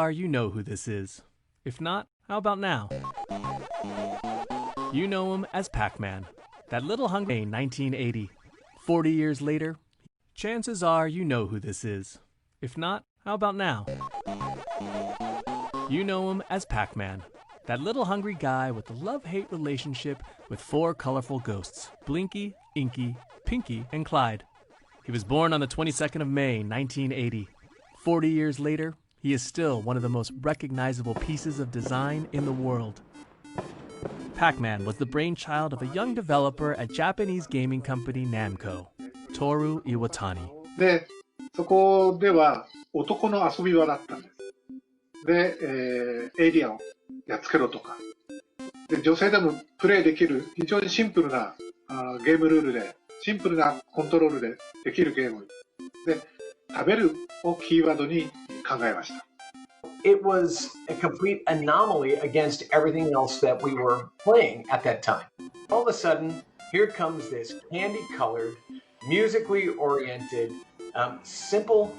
You know who this is. If not, how about now? You know him as Pac-Man, that little hungry 1980. 40 years later, chances are you know who this is. If not, how about now? You know him as Pac-Man, that little hungry guy with a love-hate relationship with 4 colorful ghosts, Blinky, Inky, Pinky, and Clyde. He was born on the 22nd of May, 1980. 40 years later, he is still one of the most recognizable pieces of design in the world. Pac-Man was the brainchild of a young developer at Japanese gaming company Namco, Toru Iwatani. で、そこでは男の遊び場だったんです。で、エイリアンをやっつけろとか、で女性でもプレイできる非常にシンプルなゲームルールで、シンプルなコントロールでできるゲームで、食べるをキーワードに考えました。It was a complete anomaly against everything else that we were playing at that time. All of a sudden, here comes this candy-colored, musically oriented, simple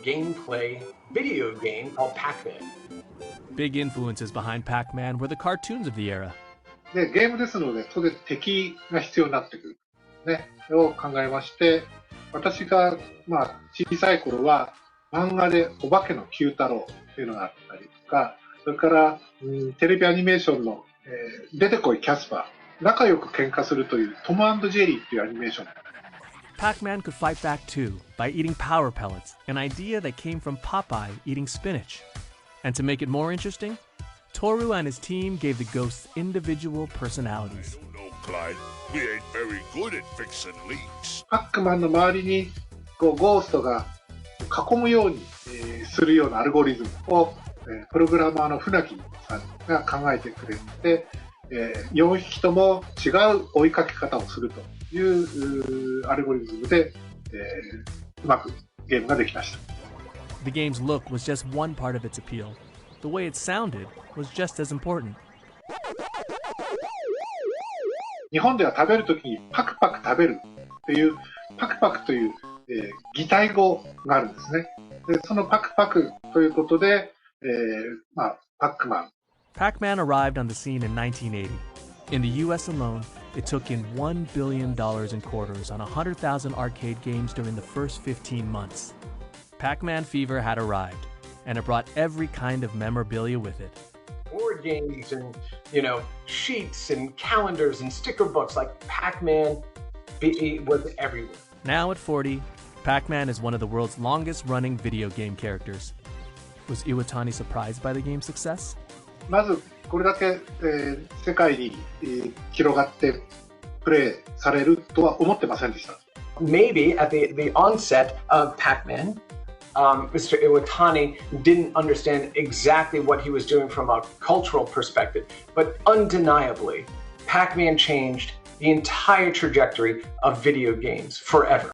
gameplay video game called Pac-Man. Big influences behind Pac-Man were the cartoons of the era. で、ゲームですので、当然敵が必要になってくる。ね、を考えまして、私が、小さい頃は、漫画でお化けの Q 太郎っていうのがあったりとか、それから、テレビアニメーションの、出てこいキャスパー、仲良く喧嘩するというトム&ジェリーっていうアニメーション。Pac-Man could fight back too by eating power pellets, an idea that came from Popeye eating spinach. And to make it more interesting, Toru and his team gave the ghosts individual personalities. I don't know, Clyde. We ain't very good at fixing leaks. パックマンの周りにゴーストが囲むように、するようなアルゴリズムを、プログラマーの船木さんが考えてくれて、4匹とも違う追いかけ方をするというアルゴリズムで、うまくゲームができました。The game's look was just one part of its appeal. The way it sounded was just as important. 日本では食べるときにパクパク食べるっていうパクパクという、擬態語があるんですね。で、そのパクパクということで、パックマン。Pac-Man arrived on the scene in 1980. In the US alone, it took in $1 billion in quarters on 100,000 arcade games during the first 15 months. Pac-Man fever had arrived, and it brought every kind of memorabilia with it. Board games and, sheets and calendars and sticker books, like Pac-Man was everywhere. Now at 40, Pac-Man is one of the world's longest-running video game characters. Was Iwatani surprised by the game's success? まずこれだけ、世界に、広がってプレイされるとは思ってませんでした。Maybe at the onset of Pac-Man, Mr. Iwatani didn't understand exactly what he was doing from a cultural perspective, but undeniably, Pac-Man changed the entire trajectory of video games forever.